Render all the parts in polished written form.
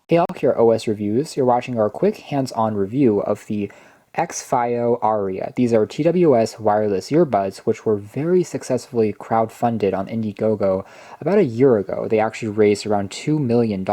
Hey all, here at OS Reviews. You're watching our quick hands-on review of the XFIO Aria. These are TWS wireless earbuds, which were very successfully crowdfunded on Indiegogo about a year ago. They actually raised around $2 million.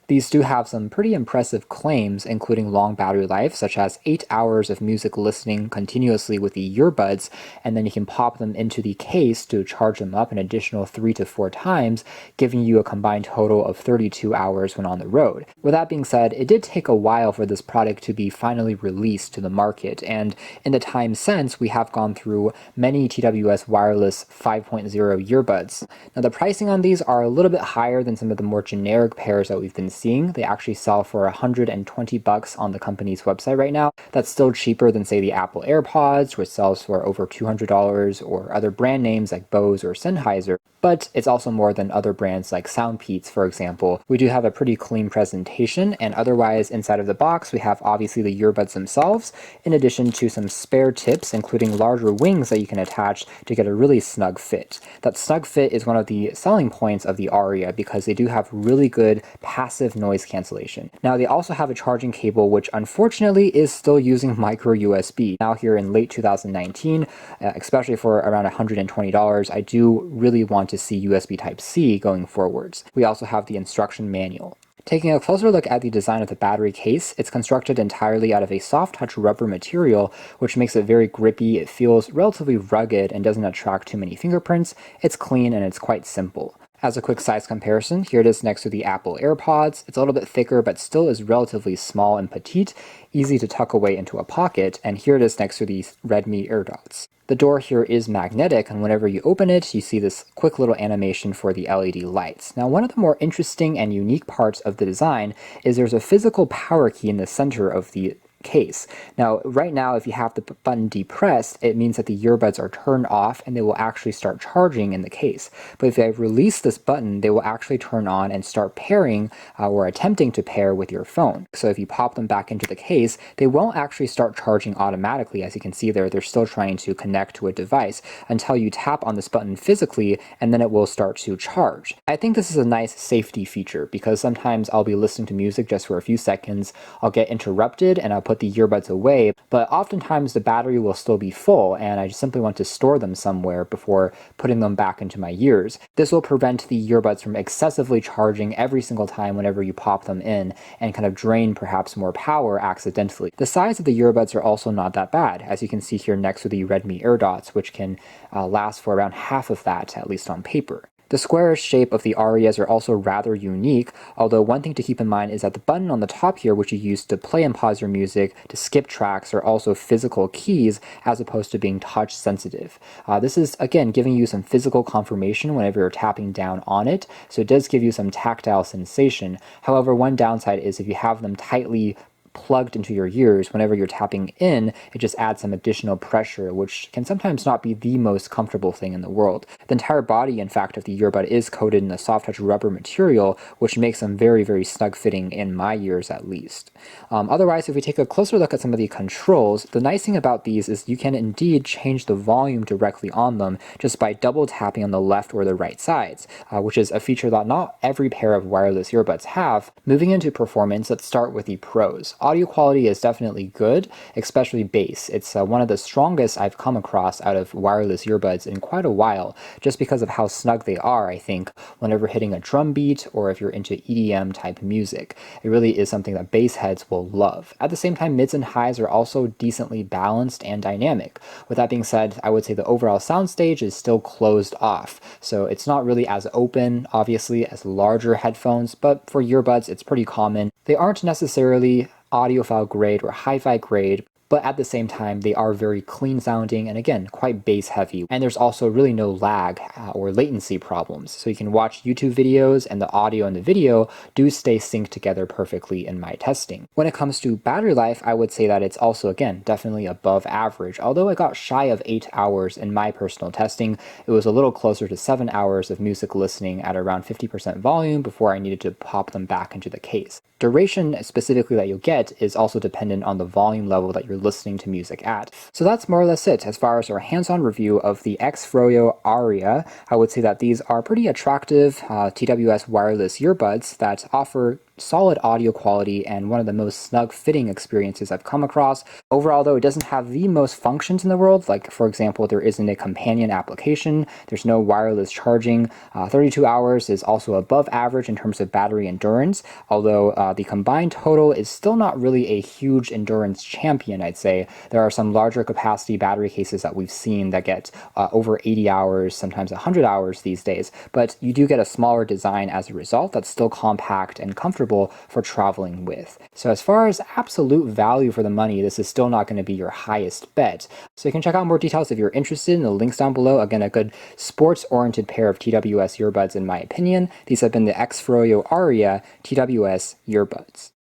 These do have some pretty impressive claims, including long battery life, such as 8 hours of music listening continuously with the earbuds, and then you can pop them into the case to charge them up an additional 3 to 4 times, giving you a combined total of 32 hours when on the road. With that being said, it did take a while for this product to be finally released to the market, and in the time since, we have gone through many TWS wireless 5.0 earbuds. Now, the pricing on these are a little bit higher than some of the more generic pairs that we've been seeing. They actually sell for $120 on the company's website right now. That's still cheaper than, say, the Apple AirPods, which sells for over $200, or other brand names like Bose or Sennheiser. But it's also more than other brands like Soundpeats, for example. We do have a pretty clean presentation, and otherwise inside of the box we have obviously the earbuds themselves, in addition to some spare tips, including larger wings that you can attach to get a really snug fit. That snug fit is one of the selling points of the Aria because they do have really good passive noise cancellation. Now, they also have a charging cable which unfortunately is still using micro USB. Now here in late 2019, especially for around $120, I do really want to see USB Type-C going forwards. We also have the instruction manual. Taking a closer look at the design of the battery case, it's constructed entirely out of a soft touch rubber material, which makes it very grippy. It feels relatively rugged and doesn't attract too many fingerprints. It's clean and it's quite simple. As a quick size comparison, here it is next to the Apple AirPods. It's a little bit thicker, but still is relatively small and petite, easy to tuck away into a pocket, and here it is next to the Redmi AirDots. The door here is magnetic, and whenever you open it, you see this quick little animation for the LED lights. Now, one of the more interesting and unique parts of the design is there's a physical power key in the center of the case. Now, right now, if you have the button depressed, it means that the earbuds are turned off and they will actually start charging in the case. But if I release this button, they will actually turn on and start pairing or attempting to pair with your phone. So if you pop them back into the case, they won't actually start charging automatically. As you can see there, they're still trying to connect to a device until you tap on this button physically, and then it will start to charge. I think this is a nice safety feature because sometimes I'll be listening to music just for a few seconds, I'll get interrupted and I'll put the earbuds away, but oftentimes the battery will still be full and I just simply want to store them somewhere before putting them back into my ears. This will prevent the earbuds from excessively charging every single time whenever you pop them in and kind of drain perhaps more power accidentally. The size of the earbuds are also not that bad, as you can see here next to the Redmi AirDots, which can last for around half of that, at least on paper. The squarish shape of the Arias are also rather unique, although one thing to keep in mind is that the button on the top here, which you use to play and pause your music, to skip tracks, are also physical keys as opposed to being touch sensitive. This is, again, giving you some physical confirmation whenever you're tapping down on it, so it does give you some tactile sensation. However, one downside is if you have them tightly plugged into your ears, whenever you're tapping in, it just adds some additional pressure, which can sometimes not be the most comfortable thing in the world. The entire body, in fact, of the earbud is coated in a soft touch rubber material, which makes them very, very snug fitting in my ears at least. Otherwise, if we take a closer look at some of the controls, the nice thing about these is you can indeed change the volume directly on them just by double tapping on the left or the right sides, which is a feature that not every pair of wireless earbuds have. Moving into performance, let's start with the pros. Audio quality is definitely good, especially bass. It's one of the strongest I've come across out of wireless earbuds in quite a while, just because of how snug they are, I think, whenever hitting a drum beat or if you're into EDM type music. It really is something that bass heads will love. At the same time, mids and highs are also decently balanced and dynamic. With that being said, I would say the overall soundstage is still closed off, so it's not really as open, obviously, as larger headphones, but for earbuds, it's pretty common. They aren't necessarily audiophile grade or hi-fi grade, but at the same time, they are very clean sounding and again, quite bass heavy. And there's also really no lag or latency problems. So you can watch YouTube videos and the audio and the video do stay synced together perfectly in my testing. When it comes to battery life, I would say that it's also, again, definitely above average. Although I got shy of 8 hours in my personal testing, it was a little closer to 7 hours of music listening at around 50% volume before I needed to pop them back into the case. Duration specifically that you'll get is also dependent on the volume level that you're listening to music at. So that's more or less it as far as our hands-on review of the XFIO Aria. I would say that these are pretty attractive TWS wireless earbuds that offer solid audio quality and one of the most snug fitting experiences I've come across. Overall, though, it doesn't have the most functions in the world. Like, for example, there isn't a companion application, there's no wireless charging. 32 hours is also above average in terms of battery endurance, although the combined total is still not really a huge endurance champion, I'd say. There are some larger capacity battery cases that we've seen that get over 80 hours, sometimes 100 hours these days, but you do get a smaller design as a result that's still compact and comfortable for traveling with. So as far as absolute value for the money, this is still not going to be your highest bet. So you can check out more details if you're interested in the links down below. Again, a good sports-oriented pair of TWS earbuds in my opinion. These have been the X Froyo Aria TWS earbuds.